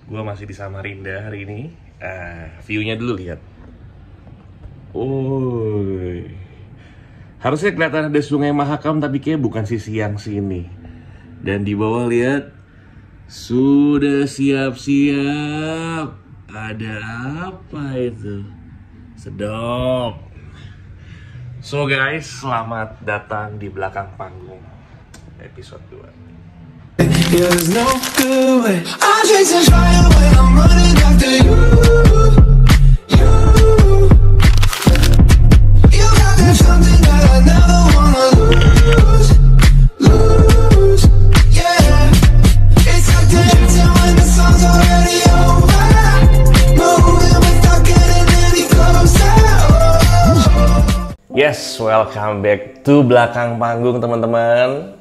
Gue masih di Samarinda hari ini. View-nya dulu lihat. Harusnya kelihatan ada Sungai Mahakam, tapi kayak bukan sisi yang sini. Dan di bawah lihat, sudah siap-siap. Ada apa itu? Sedap. So guys, selamat datang di belakang panggung episode 2. Yeah, there's no good way. I'm chasing fire when I'm running after you. You got that something that I never wanna lose. Yeah, it's like dancing when the song's already over. Moving without getting any closer. Yes, welcome back to belakang panggung teman-teman.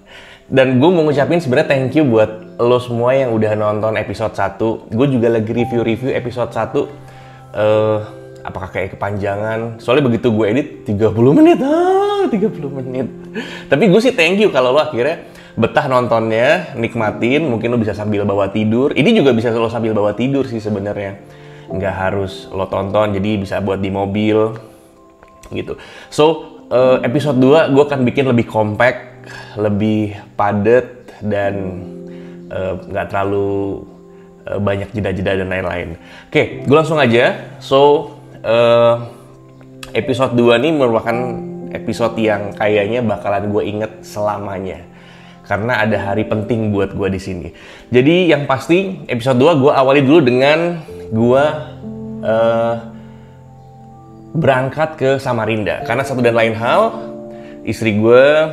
Dan gue mau ngucapin sebenarnya thank you buat lo semua yang udah nonton episode 1. Gue juga lagi review episode 1. Apakah kayak kepanjangan? Soalnya begitu gue edit 30 menit. 30 menit. Tapi gue sih thank you kalau lo akhirnya betah nontonnya, nikmatin. Mungkin lo bisa sambil bawa tidur. Ini juga bisa lo sambil bawa tidur sih sebenarnya. Nggak harus lo tonton, jadi bisa buat di mobil gitu. So, episode 2 gue akan bikin lebih compact, lebih padat, dan nggak terlalu banyak jeda-jeda dan lain-lain. Oke, gue langsung aja. So, episode 2 ini merupakan episode yang kayaknya bakalan gue inget selamanya. Karena ada hari penting buat gue di sini. Jadi yang pasti episode 2 gue awali dulu dengan gue berangkat ke Samarinda. Karena satu dan lain hal, istri gue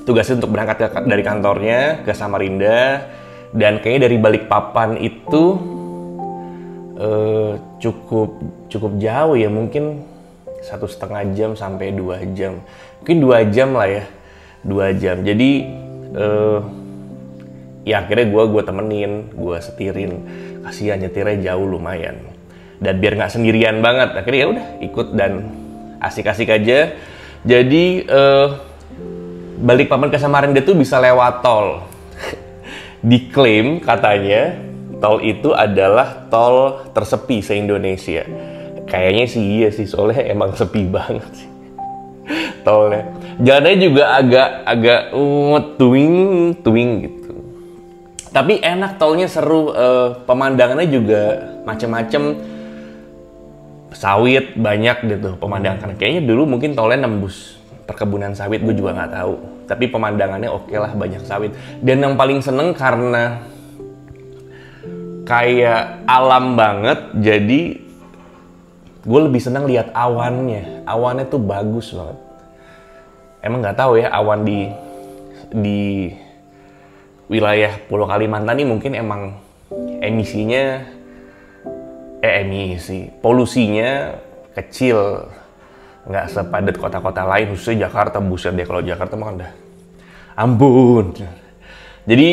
tugasnya untuk berangkat dari kantornya ke Samarinda, dan kayaknya dari Balikpapan itu cukup jauh ya, mungkin 1,5 jam sampai 2 jam, mungkin 2 jam lah ya, 2 jam. Jadi ya akhirnya gue temenin, gue setirin, kasihan nyetirnya jauh lumayan, dan biar nggak sendirian banget, akhirnya ya udah ikut dan asik-asik aja. Jadi Balikpapan ke Samarinda tuh bisa lewat tol. Diklaim katanya tol itu adalah tol tersepi se-Indonesia. Kayaknya sih iya sih, soalnya emang sepi banget sih tolnya. Jalannya juga agak tuing gitu. Tapi enak, tolnya seru, pemandangannya juga macem-macem. Sawit banyak gitu pemandangan. Kayaknya dulu mungkin tolnya nembus perkebunan sawit, gue juga nggak tahu. Tapi pemandangannya oke lah, banyak sawit. Dan yang paling seneng karena kayak alam banget, jadi gue lebih seneng lihat awannya. Awannya tuh bagus banget. Emang nggak tahu ya, awan di wilayah Pulau Kalimantan ini mungkin emang polusinya kecil, nggak sepadat kota-kota lain, khususnya Jakarta. Buset deh, kalau Jakarta mah udah ampun. Jadi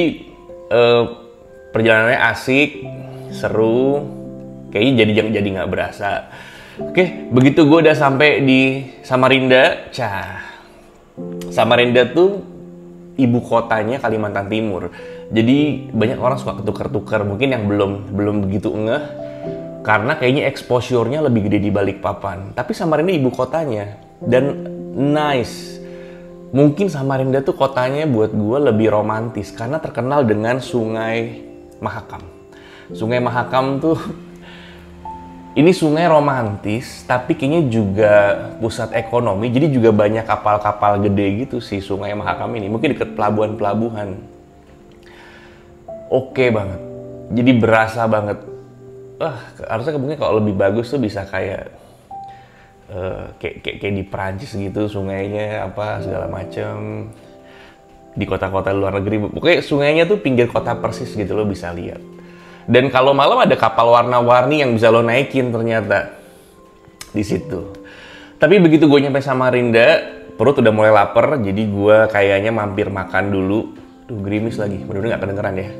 perjalanannya asik, seru, kayaknya jadi nggak berasa. Oke, begitu gue udah sampai di Samarinda. Samarinda tuh ibu kotanya Kalimantan Timur. Jadi banyak orang suka ketukar-tukar, mungkin yang belum begitu ngeh, karena kayaknya exposure-nya lebih gede di Balikpapan. Tapi Samarinda ibu kotanya, dan nice. Mungkin Samarinda tuh kotanya buat gue lebih romantis, karena terkenal dengan Sungai Mahakam. Sungai Mahakam tuh, ini sungai romantis, tapi kayaknya juga pusat ekonomi. Jadi juga banyak kapal-kapal gede gitu sih Sungai Mahakam ini. Mungkin deket pelabuhan-pelabuhan. Oke banget. Jadi berasa banget. Harusnya mungkin kalau lebih bagus tuh bisa kayak di Perancis gitu, sungainya apa segala macem, di kota-kota luar negeri. Pokoknya sungainya tuh pinggir kota persis gitu, lo bisa lihat. Dan kalau malam ada kapal warna-warni yang bisa lo naikin ternyata di situ. Tapi begitu gue nyampe Samarinda, perut udah mulai lapar, jadi gue kayaknya mampir makan dulu. Duh, gerimis lagi, mudah-mudahan nggak kedengeran ya.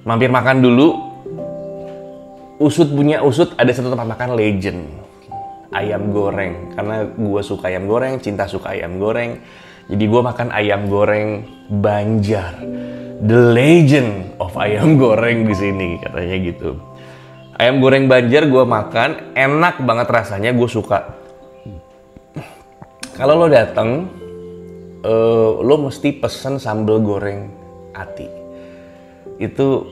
Mampir makan dulu. Usut punya usut, ada satu tempat makan legend, ayam goreng. Karena gue suka ayam goreng, Cinta suka ayam goreng. Jadi gue makan ayam goreng Banjar. the legend of ayam goreng di sini, katanya gitu. Ayam goreng Banjar gue makan, enak banget rasanya, gue suka. Kalau lo dateng, lo mesti pesen sambal goreng ati. Itu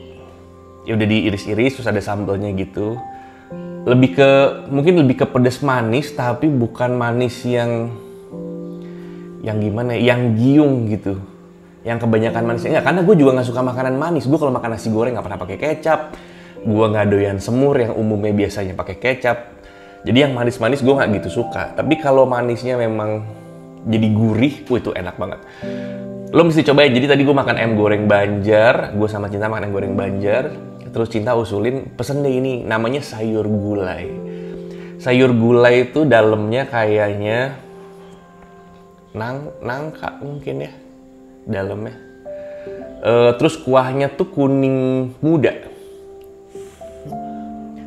ya udah diiris-iris terus ada sambalnya gitu. Mungkin lebih ke pedas manis, tapi bukan manis yang gimana ya, yang giung gitu, yang kebanyakan manisnya. Enggak, karena gue juga nggak suka makanan manis. Gue kalau makan nasi goreng nggak pernah pakai kecap. Gue nggak doyan semur yang umumnya biasanya pakai kecap. Jadi yang manis-manis gue nggak gitu suka. Tapi kalau manisnya memang jadi gurih, itu enak banget. Lo mesti cobain. Jadi tadi gue makan ayam goreng Banjar, gue sama Cinta makan ayam goreng Banjar. Terus Cinta usulin pesen deh ini, namanya sayur gulai. Sayur gulai itu dalamnya kayaknya nangka mungkin ya, dalamnya. Terus kuahnya tuh kuning muda.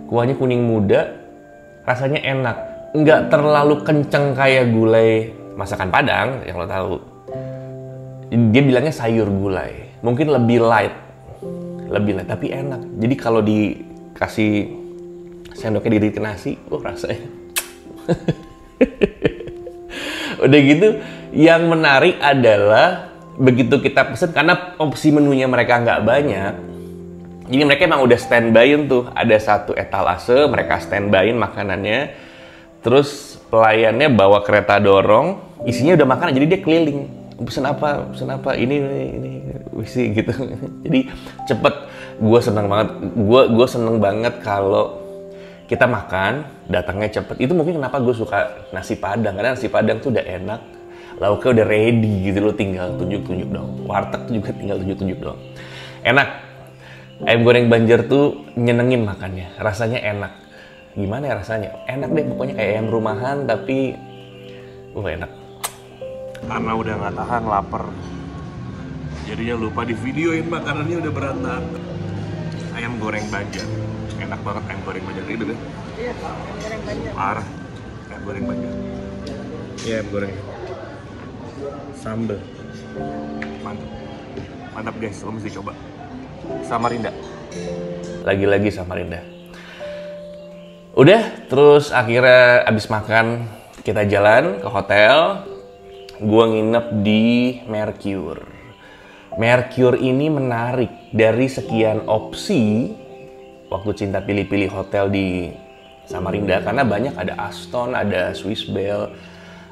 Kuahnya kuning muda, rasanya enak. Nggak terlalu kenceng kayak gulai masakan Padang yang lo tahu. Dia bilangnya sayur gulai, mungkin lebih light, tapi enak. Jadi kalau dikasih sendoknya diri nasi, rasanya. Udah gitu, yang menarik adalah begitu kita pesen, karena opsi menunya mereka nggak banyak. Jadi mereka emang udah standby-in tuh, ada satu etalase, mereka standby-in makanannya. Terus pelayannya bawa kereta dorong, isinya udah makanan, jadi dia keliling. Pesen apa, ini, wisi gitu. Jadi cepet. Gue seneng banget kalau kita makan, datangnya cepet. Itu mungkin kenapa gue suka nasi Padang, karena nasi Padang tuh udah enak, lauknya udah ready gitu, lo tinggal tunjuk-tunjuk dong. Warteg juga tinggal tunjuk-tunjuk dong. Enak. Ayam goreng Banjar tuh nyenengin makannya, rasanya enak. Gimana ya rasanya? Enak deh, pokoknya kayak ayam rumahan, tapi enak. Karena udah nggak tahan lapar, jadinya lupa di videoin makanannya udah berantakan. Ayam goreng Banjar, enak banget ayam goreng Banjar itu kan? Iya, ayam goreng Banjar. Parah, ayam goreng Banjar. Iya, ayam goreng. Sambel, mantap guys, lo mesti coba. Samarinda, lagi-lagi Samarinda. Udah, terus akhirnya abis makan kita jalan ke hotel. Gua nginep di Mercure. Mercure ini menarik, dari sekian opsi waktu Cinta pilih-pilih hotel di Samarinda, karena banyak, ada Aston, ada Swiss Bell,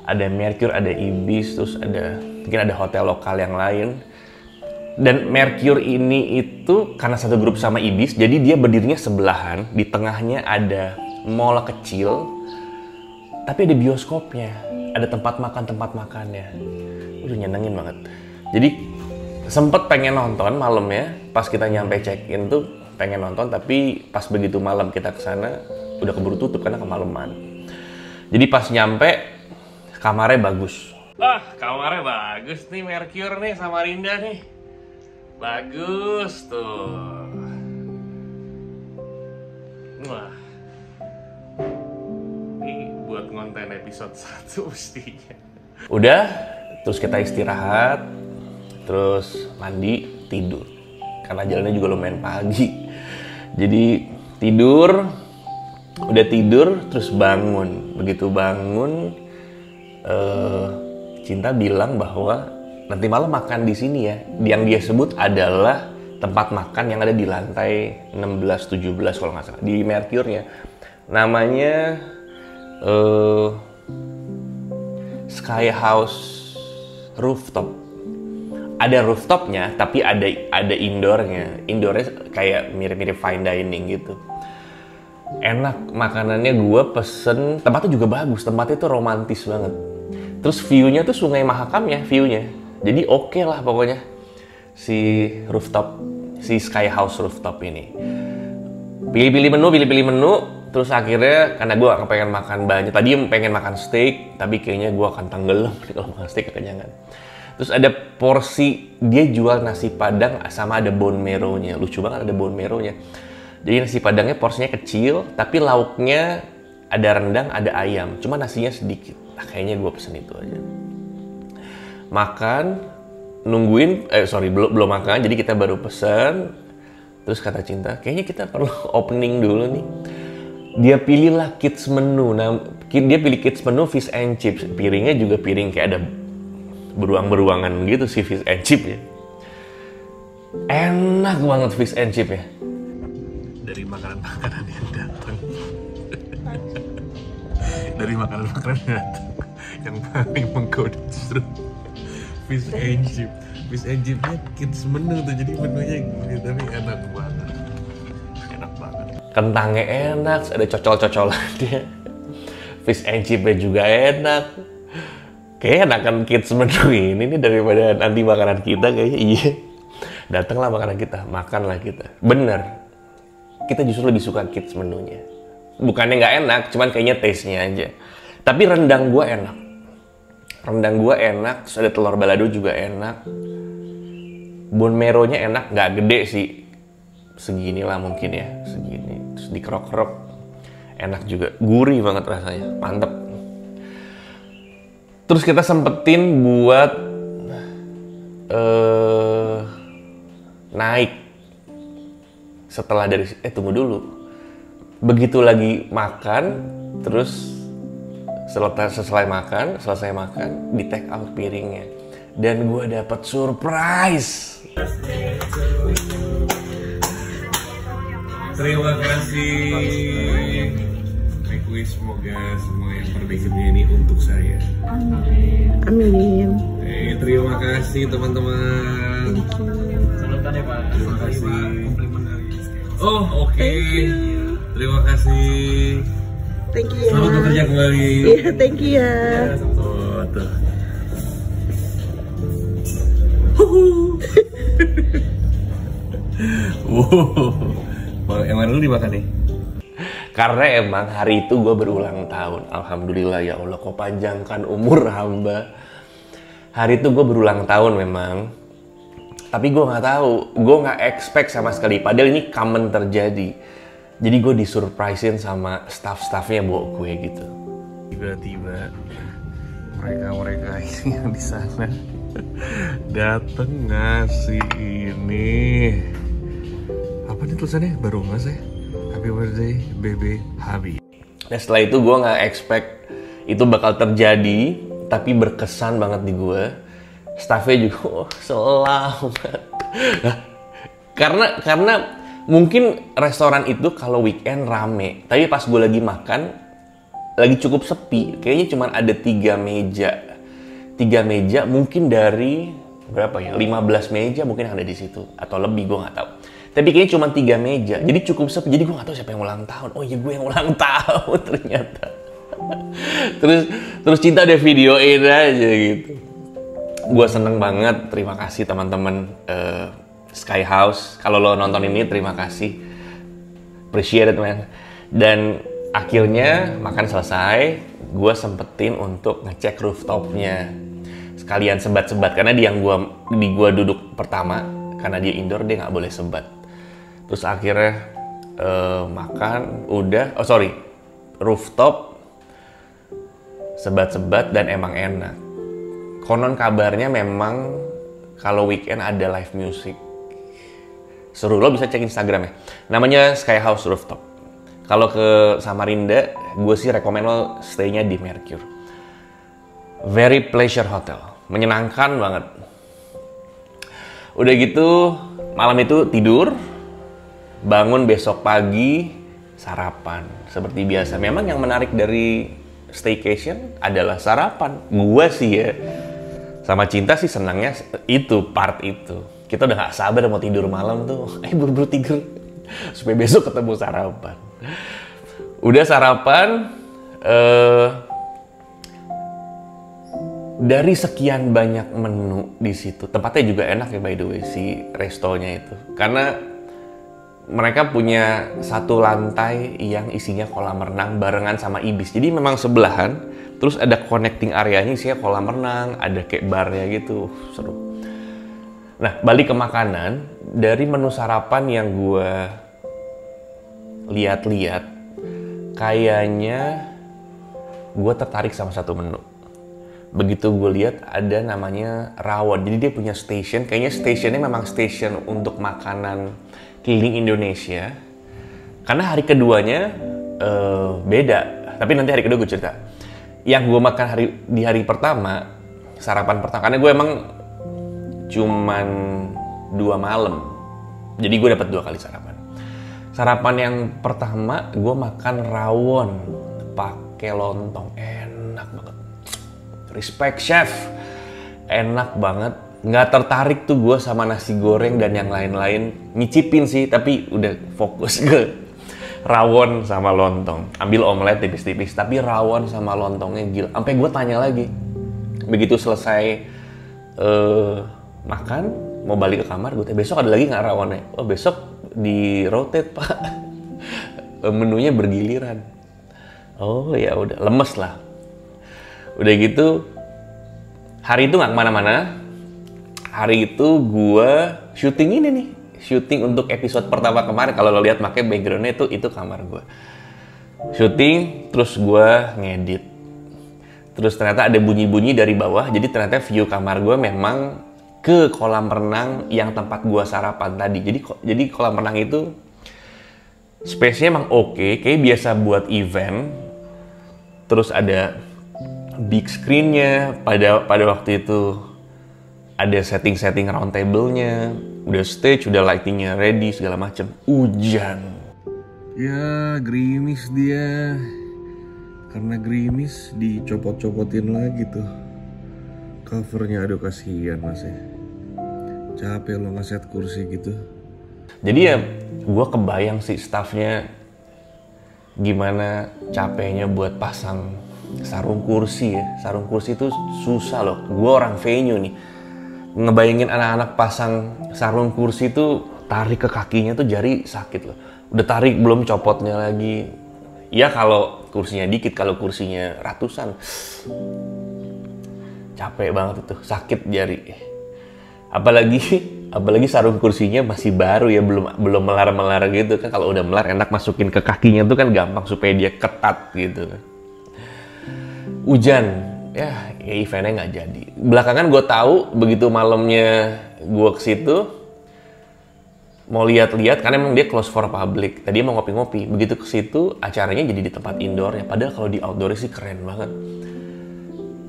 ada Mercure, ada Ibis, terus mungkin ada hotel lokal yang lain. Dan Mercure ini itu karena satu grup sama Ibis, jadi dia berdirinya sebelahan. Di tengahnya ada mall kecil, tapi ada bioskopnya, ada tempat makannya. Udah nyenengin banget. Jadi sempet pengen nonton malamnya, pas kita nyampe check-in tuh pengen nonton, tapi pas begitu malam kita kesana udah keburu tutup karena kemalaman. Jadi pas nyampe, kamarnya bagus. Kamarnya bagus nih Mercure nih, Samarinda nih. Bagus tuh. Wah. Ini buat konten episode 1 mestinya. Udah, terus kita istirahat, terus mandi, tidur. Karena jalannya juga lumayan pagi. Jadi udah tidur, terus bangun. Begitu bangun, Cinta bilang bahwa nanti malam makan di sini ya. Yang dia sebut adalah tempat makan yang ada di lantai 16-17 kalau nggak salah, di Mercure-nya. Namanya Sky House Rooftop. Ada rooftopnya, tapi ada indoornya. Indoornya kayak mirip-mirip fine dining gitu. Enak makanannya, gue pesen. Tempatnya juga bagus, tempatnya tuh romantis banget. Terus view-nya tuh Sungai Mahakam ya, view-nya. Jadi oke lah pokoknya si rooftop, si Sky House Rooftop ini. Pilih-pilih menu. Terus akhirnya karena gue gak pengen makan banyak. Tadi pengen makan steak, tapi kayaknya gue akan tenggelam kalau makan steak kekenyangan. Terus ada porsi, dia jual nasi Padang sama ada bone marrow-nya. Lucu banget, ada bone marrow-nya. Jadi nasi Padangnya porsinya kecil, tapi lauknya ada rendang, ada ayam. Cuma nasinya sedikit. Nah, kayaknya gue pesen itu aja. Makan, nungguin, belum makan, jadi kita baru pesen. Terus kata Cinta, kayaknya kita perlu opening dulu nih. Dia pilihlah kids menu. Nah, dia pilih kids menu fish and chips. Piringnya juga piring kayak ada beruang-beruangan gitu sih fish and chip ya. Enak banget fish and chip ya. Dari makanan-makanan yang datang. Dari makanan-makanan yang datang. Yang paling menggoda justru fish and chip. Fish and chipnya kids menu tuh, jadi menunya gitu, tapi enak banget. Enak banget. Kentangnya enak, ada cocol-cocolannya. Fish and chipnya juga enak. Kayaknya enakan kids menu ini nih daripada nanti makanan kita kayaknya. Iya. Datanglah makanan kita, makanlah kita. Bener. Kita justru lebih suka kids menunya. Bukannya nggak enak, cuman kayaknya taste-nya aja. Tapi rendang gua enak. Rendang gua enak, terus ada telur balado juga enak. Bone marrow-nya enak, nggak gede sih. Segini lah mungkin ya, segini. Terus dikerok-kerok. Enak juga, gurih banget rasanya, mantep. Terus kita sempetin buat naik setelah dari tunggu dulu. Begitu lagi makan, terus selesai makan, di take out piringnya. Dan gue dapet surprise. Terima kasih. Semoga semua yang terdengarnya ini untuk saya. Amin. Terima kasih teman-teman. Salutan ya Pak. Terima kasih. Oh oke. Terima kasih. Thank you ya. Selamat bekerja kembali. Iya, thank you ya. Oh tuh. Yang mana dulu dimakan nih? Karena emang hari itu gue berulang tahun. Alhamdulillah ya Allah, kau panjangkan umur hamba. Hari itu gue berulang tahun memang. Tapi gue nggak tahu, gue nggak expect sama sekali. Padahal ini common terjadi. Jadi gue disurprisein sama staff-staffnya bawa kue gitu. Tiba-tiba mereka ini yang di sana dateng ngasih ini. Apa nih tulisannya? Baru nggak sih? Happy birthday, Bebe Habi. Nah setelah itu gue nggak expect itu bakal terjadi, tapi berkesan banget di gue. Staffnya juga selamat. Nah, karena mungkin restoran itu kalau weekend rame, tapi pas gue lagi makan lagi cukup sepi. Kayaknya cuma ada 3 meja. 3 meja mungkin dari berapa ya? 15 meja mungkin ada di situ atau lebih, gue nggak tahu. Tapi kayaknya cuma 3 meja, jadi cukup sepi. Jadi gue gak tahu siapa yang ulang tahun. Oh iya gue yang ulang tahun ternyata. terus Cinta ada videoin aja gitu. Gue seneng banget, terima kasih teman-teman Sky House. Kalau lo nonton ini terima kasih. Appreciate it man. Dan akhirnya makan selesai, gue sempetin untuk ngecek rooftopnya. Sekalian sebat-sebat, karena di gua duduk pertama, karena dia indoor dia nggak boleh sebat. Terus akhirnya makan, rooftop, sebat-sebat dan emang enak. Konon kabarnya memang kalau weekend ada live music. Seru, lo bisa cek Instagram ya. Namanya Sky House Rooftop. Kalau ke Samarinda, gue sih rekomen lo stay-nya di Mercure. Very pleasure hotel, menyenangkan banget. Udah gitu, malam itu tidur. Bangun besok pagi, sarapan. Seperti biasa. Memang yang menarik dari staycation adalah sarapan. Gua sih ya, sama Cinta sih senangnya itu, part itu. Kita udah gak sabar mau tidur malam tuh. Buru-buru tidur. Supaya besok ketemu sarapan. Udah sarapan, dari sekian banyak menu di situ. Tempatnya juga enak ya by the way, si restonya itu. Karena mereka punya satu lantai yang isinya kolam renang barengan sama Ibis. Jadi memang sebelahan, terus ada connecting areanya isinya kolam renang, ada kayak barnya gitu, seru. Nah, balik ke makanan, dari menu sarapan yang gue lihat-lihat, kayaknya gue tertarik sama satu menu. begitu gue lihat ada namanya rawon. Jadi dia punya station, kayaknya stationnya memang station untuk makanan keliling Indonesia. Karena hari keduanya beda, tapi nanti hari kedua gue cerita. Yang gue makan di hari pertama, sarapan pertama, karena gue emang cuman 2 malam, jadi gue dapat 2 kali sarapan. Sarapan yang pertama gue makan rawon pakai lontong, enak banget. Respect chef, enak banget. Nggak tertarik tuh gue sama nasi goreng dan yang lain-lain. Nyicipin sih, tapi udah fokus ke rawon sama lontong. Ambil omelet tipis-tipis, tapi rawon sama lontongnya gila. Sampai gue tanya lagi, begitu selesai makan, mau balik ke kamar, gue tanya, besok ada lagi nggak rawonnya? Oh besok di rotate pak, menunya bergiliran. Oh ya udah, lemes lah. Udah gitu, hari itu nggak kemana-mana. Hari itu gue syuting ini nih, syuting untuk episode pertama kemarin. Kalau lo lihat, makanya backgroundnya itu kamar gue. Syuting, terus gue ngedit. Terus ternyata ada bunyi-bunyi dari bawah, jadi ternyata view kamar gue memang ke kolam renang yang tempat gue sarapan tadi. Jadi kolam renang itu space-nya emang oke, kayak biasa buat event. Terus ada big screen-nya, pada waktu itu ada setting-setting round table-nya, udah stage, udah lighting-nya ready, segala macem. Hujan. Ya, gerimis dia. Karena gerimis, dicopot-copotin lagi tuh covernya. Aduh kasihan mas ya. Capek lo ngeset kursi gitu. Jadi ya, gue kebayang sih staffnya gimana capeknya buat pasang sarung kursi ya. Sarung kursi itu susah loh. Gue orang venue nih, ngebayangin anak-anak pasang sarung kursi itu tarik ke kakinya tuh jari sakit loh. Udah tarik belum copotnya lagi. Ya kalau kursinya dikit, kalau kursinya ratusan, capek banget itu, sakit jari. Apalagi sarung kursinya masih baru ya, belum melar-melar gitu kan. Kalau udah melar enak masukin ke kakinya tuh kan gampang supaya dia ketat gitu. Hujan, ya eventnya nggak jadi. Belakangan gue tahu begitu malamnya gue ke situ mau lihat-lihat, karena emang dia close for public. Tadi mau ngopi-ngopi, begitu ke situ acaranya jadi di tempat indoor ya. Padahal kalau di outdoor sih keren banget.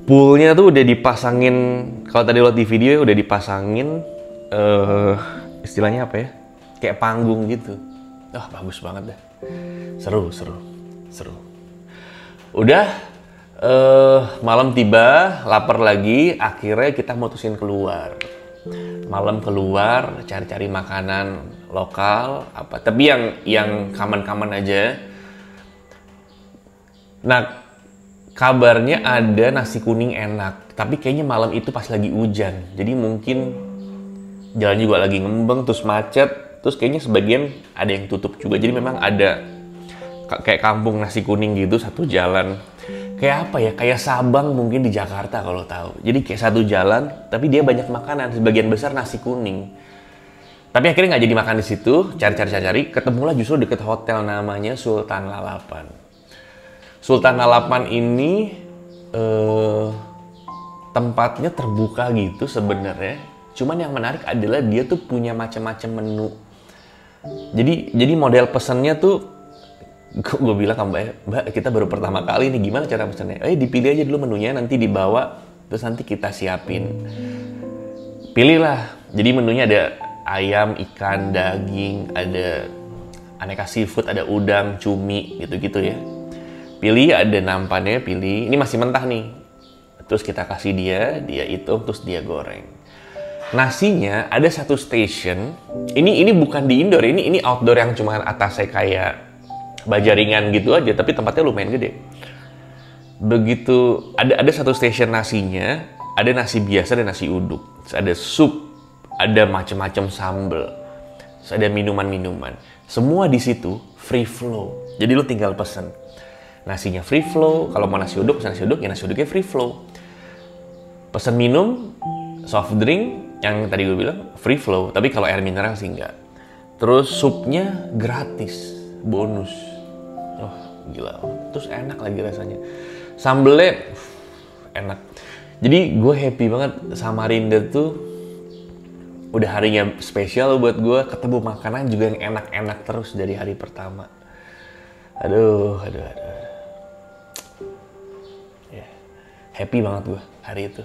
Poolnya tuh udah dipasangin, kalau tadi lihat di video ya udah dipasangin istilahnya apa ya? Kayak panggung gitu. Bagus banget dah. Seru. Udah malam tiba, lapar lagi, akhirnya kita mutusin keluar. Malam keluar cari-cari makanan lokal apa, tapi yang common aja. Nah, kabarnya ada nasi kuning enak, tapi kayaknya malam itu pas lagi hujan. Jadi mungkin jalan juga lagi ngembeng, terus macet, terus kayaknya sebagian ada yang tutup juga. Jadi memang ada kayak kampung nasi kuning gitu satu jalan. Kayak apa ya? Kayak Sabang mungkin di Jakarta kalau tahu. Jadi kayak satu jalan, tapi dia banyak makanan. Sebagian besar nasi kuning. Tapi akhirnya nggak jadi makan di situ. Cari, ketemulah justru deket hotel namanya Sultan Lalapan. Sultan Lalapan ini tempatnya terbuka gitu sebenarnya. Cuman yang menarik adalah dia tuh punya macam-macam menu. Jadi model pesannya tuh, gue bilang ke Mbak, kita baru pertama kali nih, gimana cara pesannya? Dipilih aja dulu menunya, nanti dibawa, terus nanti kita siapin. Pilihlah. Jadi menunya ada ayam, ikan, daging, ada aneka seafood, ada udang, cumi, gitu-gitu ya. Pilih, ada nampannya, pilih. Ini masih mentah nih. Terus kita kasih dia hitung, terus dia goreng. Nasinya ada satu station. Ini bukan di indoor, ini outdoor yang cuma atasnya kayak baja ringan gitu aja, tapi tempatnya lumayan gede. Begitu ada satu station nasinya, ada nasi biasa dan nasi uduk. Terus ada sup, ada macam-macam sambal. Terus ada minuman-minuman. Semua di situ free flow. Jadi lu tinggal pesen. Nasinya free flow, kalau mau nasi uduk, pesan nasi uduk, ya nasi uduknya free flow. Pesan minum, soft drink, yang tadi gue bilang free flow, tapi kalau air mineral sih enggak. Terus supnya gratis, bonus. Gila. Terus enak lagi rasanya. Sambelnya enak. Jadi gue happy banget. Samarinda tuh udah harinya spesial buat gue. Ketemu makanan juga yang enak-enak terus dari hari pertama. Aduh. Ya, happy banget gue hari itu.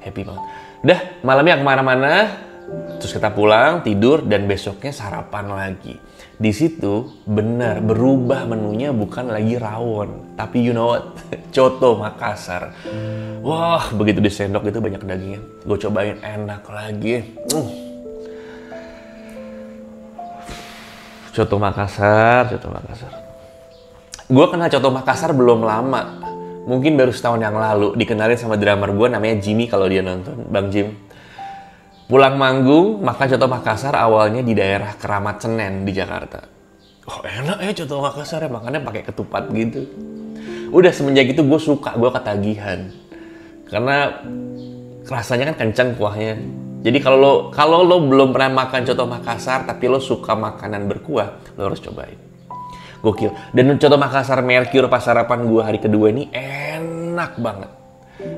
Happy banget. Udah, malamnya kemana-mana. Terus kita pulang, tidur, dan besoknya sarapan lagi. Di situ benar berubah menunya, bukan lagi rawon, tapi you know what? Coto Makassar. Wah, begitu di sendok itu banyak dagingnya. Gue cobain, enak lagi. Coto Makassar. Gue kenal Coto Makassar belum lama. Mungkin baru setahun yang lalu. Dikenalin sama drummer gue namanya Jimmy kalau dia nonton. Bang Jim. Pulang manggung, makan Coto Makassar awalnya di daerah Keramat Senen di Jakarta. Oh enak ya Coto Makassar ya, makannya pakai ketupat gitu. Udah semenjak itu gue suka, gue ketagihan. Karena rasanya kan kencang kuahnya. Jadi kalau lo belum pernah makan Coto Makassar tapi lo suka makanan berkuah, lo harus cobain. Gokil. Dan Coto Makassar Mercure pas sarapan gue hari kedua ini enak banget.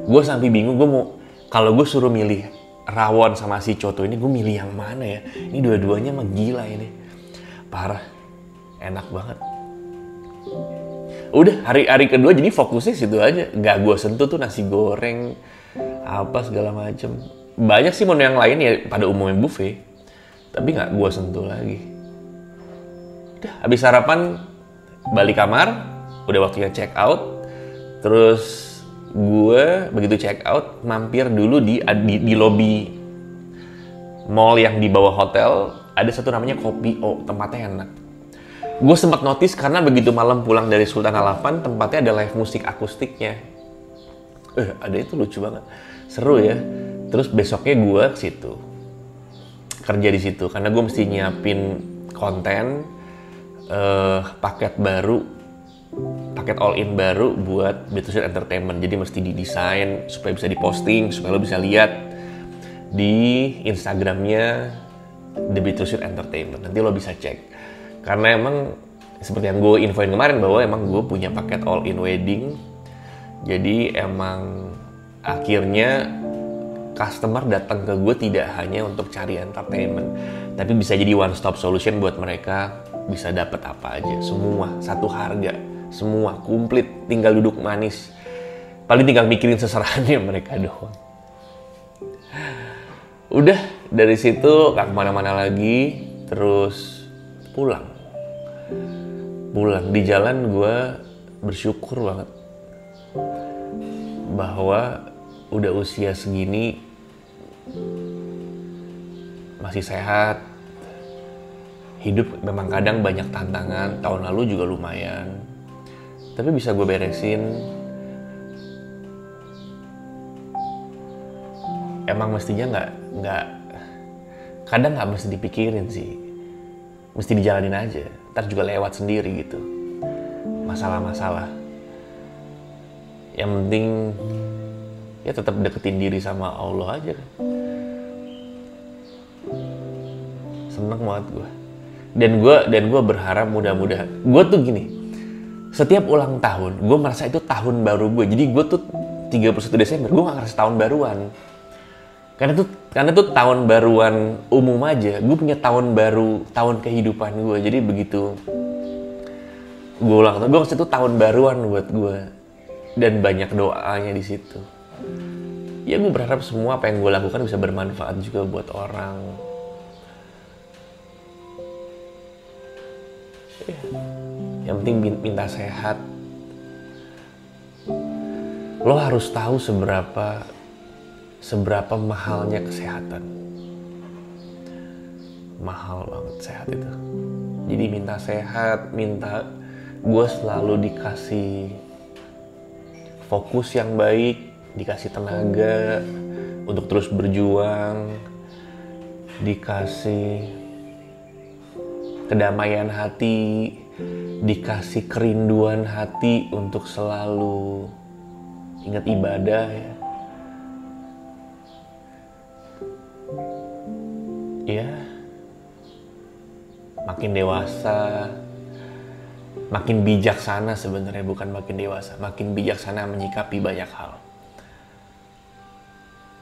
Gue sampai bingung, kalau gue suruh milih rawon sama si coto ini, gue milih yang mana ya? Ini dua-duanya mah gila ini. Parah. Enak banget. Udah, hari kedua jadi fokusnya situ aja. Gak gue sentuh tuh nasi goreng, apa segala macem. Banyak sih menu yang lain ya, pada umumnya buffet. Tapi gak gue sentuh lagi. Udah, habis sarapan, balik kamar. Udah waktunya check out. Terus gue begitu check out mampir dulu di lobby mall yang di bawah hotel. Ada satu namanya Kopi O, tempatnya enak. Gue sempat notice karena begitu malam pulang dari Sultan Al-Afan, tempatnya ada live musik akustiknya. Ada itu lucu banget, seru ya. Terus besoknya gue ke situ, kerja di situ karena gue mesti nyiapin konten, paket all-in baru buat Beatles Entertainment. Jadi mesti didesain supaya bisa diposting, supaya lo bisa lihat di Instagramnya The Beatles Entertainment. Nanti lo bisa cek. Karena emang seperti yang gue infoin kemarin bahwa emang gue punya paket all-in wedding. Jadi emang akhirnya customer datang ke gue tidak hanya untuk cari entertainment, tapi bisa jadi one stop solution buat mereka bisa dapat apa aja, semua satu harga. Semua komplit, tinggal duduk manis. Paling tinggal mikirin seserahannya mereka doang. Udah, dari situ gak kemana-mana lagi. Terus pulang. Di jalan gue bersyukur banget bahwa udah usia segini masih sehat. Hidup memang kadang banyak tantangan. Tahun lalu juga lumayan. Tapi bisa gue beresin. Emang mestinya kadang nggak mesti dipikirin sih, mesti dijalanin aja. Ntar juga lewat sendiri gitu masalah-masalah. Yang penting ya tetap deketin diri sama Allah aja kan. Seneng banget gue. Dan gue berharap mudah-mudahan. Gue tuh gini. Setiap ulang tahun, gue merasa itu tahun baru gue. Jadi gue tuh 31 Desember, gue gak ngerasa tahun baruan. Karena tuh tahun baruan umum aja. Gue punya tahun baru, tahun kehidupan gue. Jadi begitu gue ulang tahun, gue ngerasa itu tahun baruan buat gue. Dan banyak doanya di situ. Ya gue berharap semua apa yang gue lakukan bisa bermanfaat juga buat orang. Yang penting minta sehat. Lo harus tahu seberapa mahalnya kesehatan. Mahal banget sehat itu. Jadi minta sehat, gue selalu dikasih fokus yang baik, dikasih tenaga untuk terus berjuang, dikasih kedamaian hati, dikasih kerinduan hati untuk selalu ingat ibadah ya. Ya, makin dewasa, makin bijaksana sebenarnya, bukan makin dewasa, makin bijaksana menyikapi banyak hal.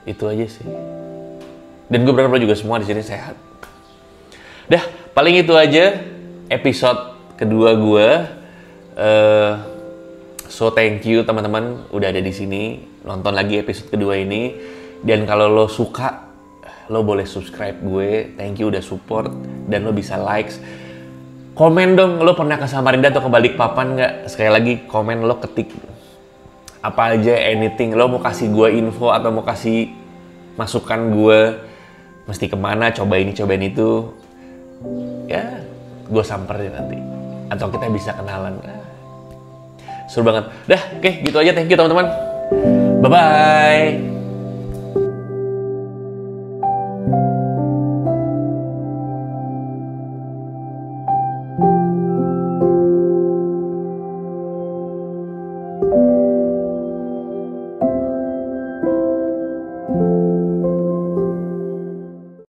Itu aja sih. Dan gue berharap lo juga semua di sini sehat. Dah, paling itu aja episode kedua gue. So thank you teman-teman udah ada di sini nonton lagi episode kedua ini. Dan kalau lo suka, lo boleh subscribe gue. Thank you udah support dan lo bisa likes. Komen dong, lo pernah ke Samarinda atau ke Balikpapan nggak? Sekali lagi komen, lo ketik apa aja, anything. Lo mau kasih gue info atau mau kasih masukan gue mesti kemana, coba ini, cobain itu. Ya, gue samperin nanti. Atau kita bisa kenalan. Seru banget. Dah, oke, gitu aja. Thank you teman-teman. Bye-bye.